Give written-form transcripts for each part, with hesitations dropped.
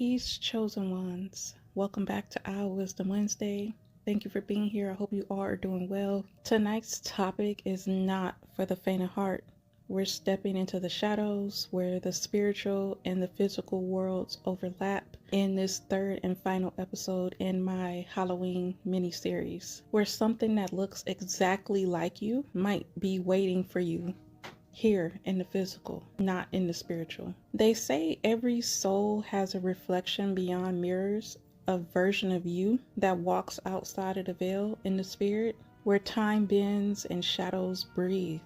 Peace, chosen ones. Welcome back to Our Wisdom Wednesday. Thank you for being here. I hope you all are doing well. Tonight's topic is not for the faint of heart. We're stepping into the shadows where the spiritual and the physical worlds overlap in this third and final episode in my Halloween mini-series, where something that looks exactly like you might be waiting for you here in the physical, not in the spiritual. They say every soul has a reflection beyond mirrors, a version of you that walks outside of the veil in the spirit, where time bends and shadows breathe.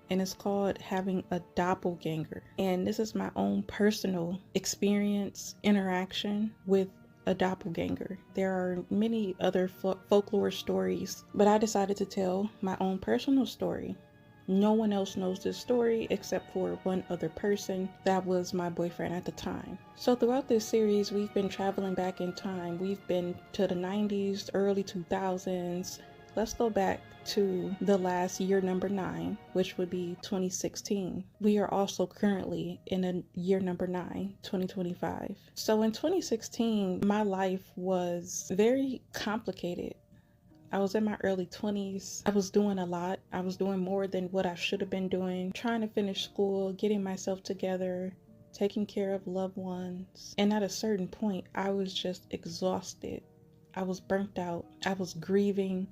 And it's called having a doppelganger. And this is my own personal experience, interaction with a doppelganger. There are many other folklore stories, but I decided to tell my own personal story. No one else knows this story except for one other person. That was my boyfriend at the time. So throughout this series, we've been traveling back in time. We've been to the 90s, early 2000s. Let's go back to the last year number 9, which would be 2016. We are also currently in a year number 9, 2025. So in 2016, my life was very complicated. I was in my early 20s. I was doing a lot. I was doing more than what I should have been doing, trying to finish school, getting myself together, taking care of loved ones. And at a certain point, I was just exhausted. I was burnt out. I was grieving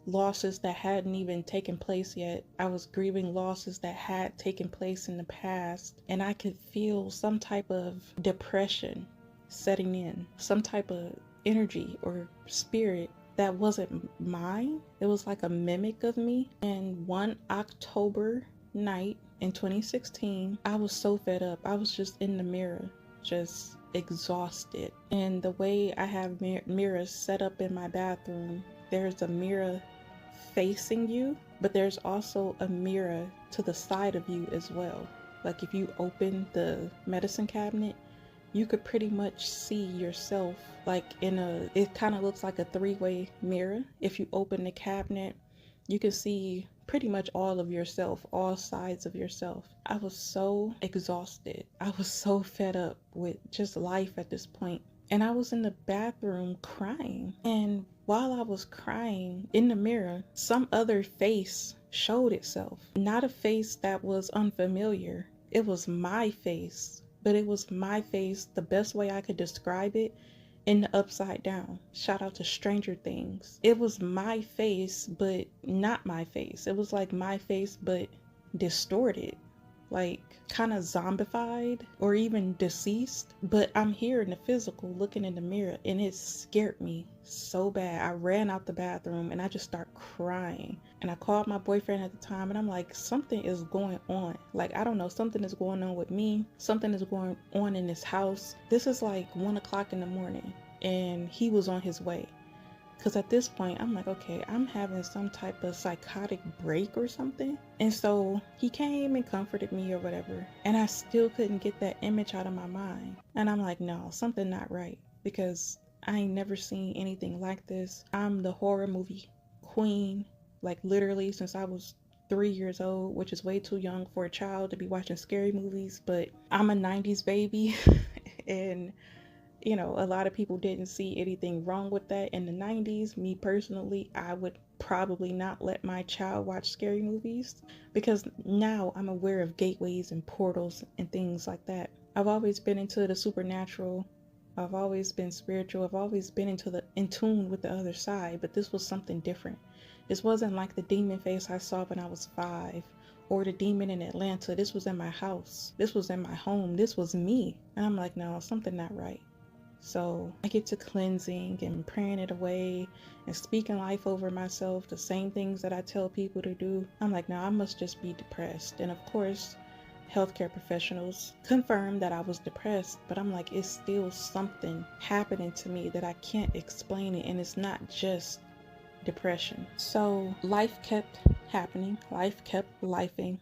losses that hadn't even taken place yet. I was grieving losses that had taken place in the past. And I could feel some type of depression setting in, some type of energy or spirit that wasn't mine. It was like a mimic of me. And one October night in 2016, I was so fed up. I was just in the mirror, just exhausted. And the way I have mirrors set up in my bathroom, there's a mirror facing you, but there's also a mirror to the side of you as well. Like if you open the medicine cabinet, you could pretty much see yourself like it kind of looks like a three-way mirror. If you open the cabinet, you can see pretty much all of yourself, all sides of yourself. I was so exhausted. I was so fed up with just life at this point. And I was in the bathroom crying. And while I was crying in the mirror, some other face showed itself. Not a face that was unfamiliar. It was my face. But it was my face, the best way I could describe it, in the upside down. Shout out to Stranger Things. It was my face, but not my face. It was like my face, but distorted, like kind of zombified or even deceased. But I'm here in the physical looking in the mirror, and it scared me so bad. I ran out the bathroom and I just started crying. And I called my boyfriend at the time and I'm like, something is going on. Like, I don't know, something is going on with me. Something is going on in this house. This is like 1 o'clock in the morning and he was on his way. Because at this point, I'm like, okay, I'm having some type of psychotic break or something. And so he came and comforted me or whatever. And I still couldn't get that image out of my mind. And I'm like, no, something not right. Because I ain't never seen anything like this. I'm the horror movie queen. Like literally since I was 3 years old, which is way too young for a child to be watching scary movies. But I'm a 90s baby. And you know, a lot of people didn't see anything wrong with that in the 90s. Me personally, I would probably not let my child watch scary movies because now I'm aware of gateways and portals and things like that. I've always been into the supernatural. I've always been spiritual. I've always been in tune with the other side, but this was something different. This wasn't like the demon face I saw when I was 5 or the demon in Atlanta. This was in my house. This was in my home. This was me. And I'm like, no, something not right. So I get to cleansing and praying it away and speaking life over myself, the same things that I tell people to do. I'm like, no, I must just be depressed. And of course, healthcare professionals confirmed that I was depressed, but I'm like, it's still something happening to me that I can't explain it. And it's not just depression. So life kept happening. Life kept lifing.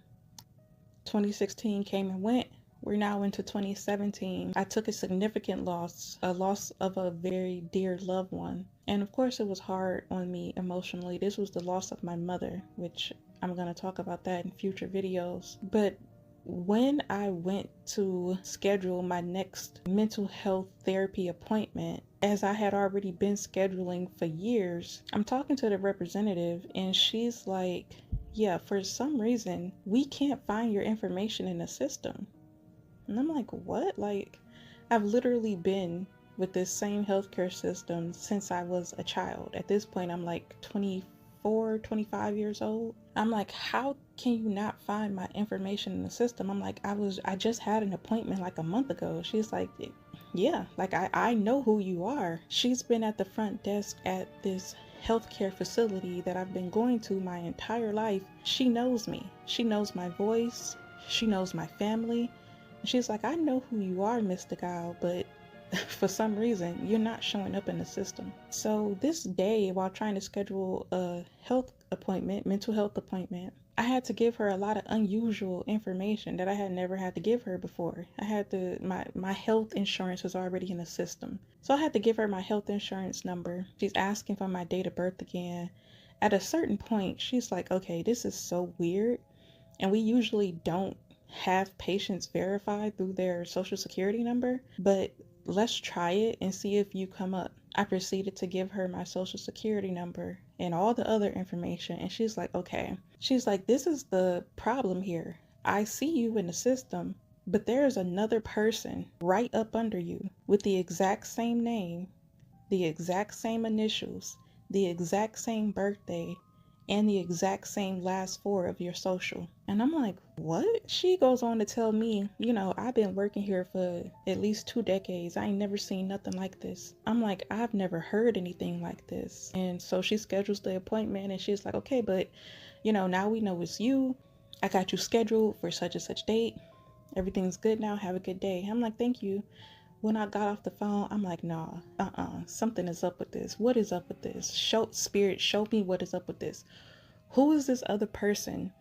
2016 came and went. We're now into 2017. I took a significant loss, a loss of a very dear loved one. And of course it was hard on me emotionally. This was the loss of my mother, which I'm going to talk about that in future videos. But when I went to schedule my next mental health therapy appointment, as I had already been scheduling for years, I'm talking to the representative and she's like, yeah, for some reason, we can't find your information in the system. And I'm like, what? Like, I've literally been with this same healthcare system since I was a child. At this point, I'm like 24, 25 years old. I'm like, how can you not find my information in the system? I'm like, I just had an appointment like a month ago. She's like, yeah, like I know who you are. She's been at the front desk at this healthcare facility that I've been going to my entire life. She knows me. She knows my voice. She knows my family. She's like, I know who you are, Mr. Guile, but for some reason, you're not showing up in the system. So this day, while trying to schedule a health appointment, mental health appointment, I had to give her a lot of unusual information that I had never had to give her before. I had to, my health insurance was already in the system. So I had to give her my health insurance number. She's asking for my date of birth again. At a certain point, she's like, okay, this is so weird. And we usually don't have patients verified through their social security number, but let's try it and see if you come up. I proceeded to give her my social security number and all the other information, and she's like, okay. She's like, this is the problem here. I see you in the system, but there's another person right up under you with the exact same name, the exact same initials, the exact same birthday, and the exact same last four of your social. And I'm like, what? She goes on to tell me, I've been working here for at least 2 decades. I ain't never seen nothing like this. I'm like, I've never heard anything like this. And so she schedules the appointment and she's like, okay, but now we know it's you. I got you scheduled for such and such date. Everything's good now. Have a good day. I'm like, thank you. When I got off the phone, I'm like, nah, something is up with this. What is up with this? Show me what is up with this. Who is this other person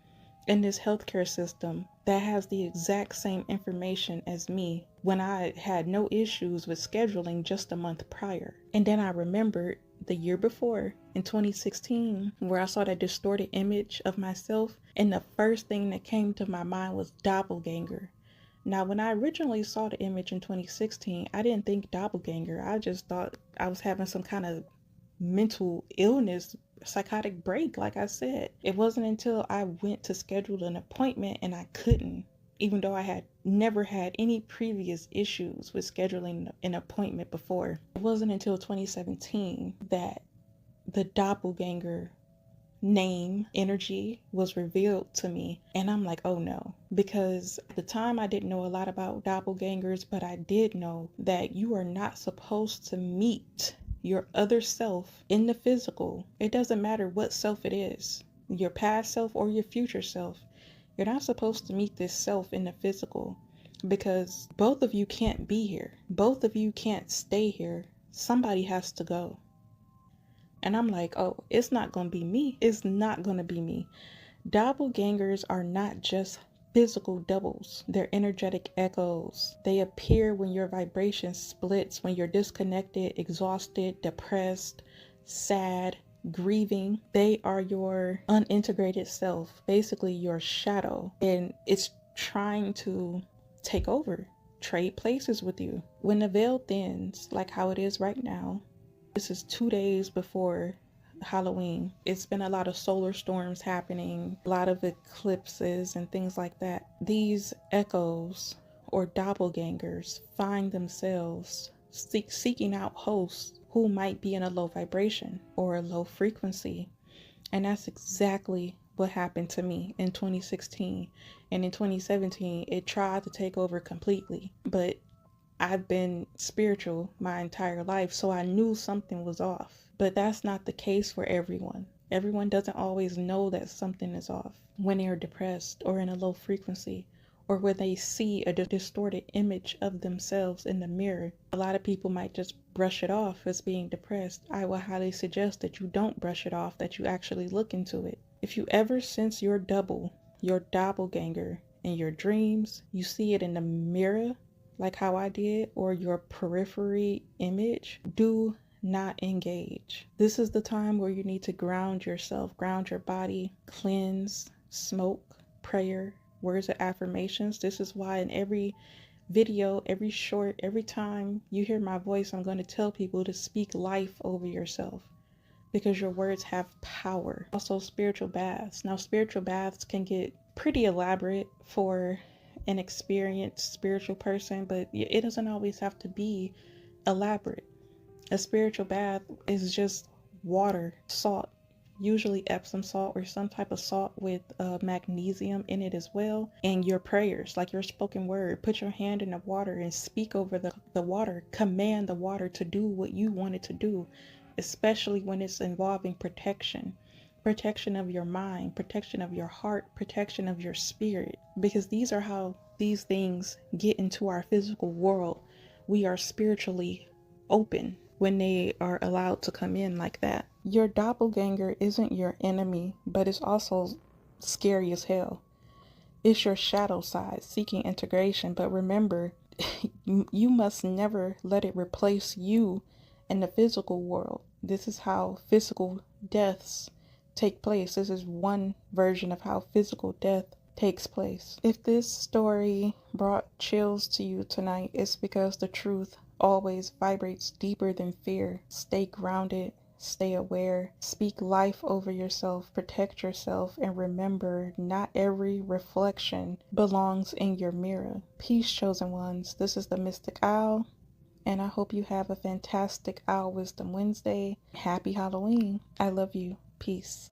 in this healthcare system that has the exact same information as me when I had no issues with scheduling just a month prior? And then I remembered the year before in 2016 where I saw that distorted image of myself, and the first thing that came to my mind was doppelganger. Now, when I originally saw the image in 2016, I didn't think doppelganger. I just thought I was having some kind of mental illness, psychotic break, like I said. It wasn't until I went to schedule an appointment and I couldn't, even though I had never had any previous issues with scheduling an appointment before. It wasn't until 2017 that the doppelganger name energy was revealed to me, and I'm like, oh no. Because at the time I didn't know a lot about doppelgangers, but I did know that you are not supposed to meet your other self in the physical. It doesn't matter what self it is, your past self or your future self. You're not supposed to meet this self in the physical, because both of you can't be here. Both of you can't stay here. Somebody has to go. And I'm like, oh, it's not going to be me. It's not going to be me. Doppelgangers are not just physical doubles. They're energetic echoes. They appear when your vibration splits, when you're disconnected, exhausted, depressed, sad, grieving. They are your unintegrated self, basically your shadow. And it's trying to take over, trade places with you. When the veil thins, like how it is right now, this is 2 days before Halloween. It's been a lot of solar storms happening, a lot of eclipses and things like that. These echoes or doppelgangers find themselves seeking out hosts who might be in a low vibration or a low frequency. And that's exactly what happened to me in 2016. And in 2017, it tried to take over completely. But I've been spiritual my entire life, so I knew something was off. But that's not the case for everyone. Everyone doesn't always know that something is off when they're depressed or in a low frequency, or when they see a distorted image of themselves in the mirror. A lot of people might just brush it off as being depressed. I will highly suggest that you don't brush it off, that you actually look into it. If you ever sense your doppelganger in your dreams, you see it in the mirror, like how I did, or your periphery image, do not engage. This is the time where you need to ground yourself, ground your body, cleanse, smoke, prayer, words of affirmations. This is why in every video, every short, every time you hear my voice, I'm going to tell people to speak life over yourself, because your words have power. Also, spiritual baths. Now, spiritual baths can get pretty elaborate for an experienced spiritual person, but it doesn't always have to be elaborate. A spiritual bath is just water, salt, usually Epsom salt or some type of salt with magnesium in it as well. And your prayers, like your spoken word, put your hand in the water and speak over the water, command the water to do what you want it to do, especially when it's involving protection of your mind, protection of your heart, protection of your spirit, because these are how these things get into our physical world. We are spiritually open when they are allowed to come in like that. Your doppelganger isn't your enemy, but it's also scary as hell. It's your shadow side seeking integration, but remember, you must never let it replace you in the physical world. This is how physical deaths take place. This is one version of how physical death takes place. If this story brought chills to you tonight, it's because the truth always vibrates deeper than fear. Stay grounded, stay aware, speak life over yourself, protect yourself, and remember, not every reflection belongs in your mirror. Peace, chosen ones. This is the Mystic Owl, and I hope you have a fantastic Owl Wisdom Wednesday. Happy Halloween. I love you. Peace.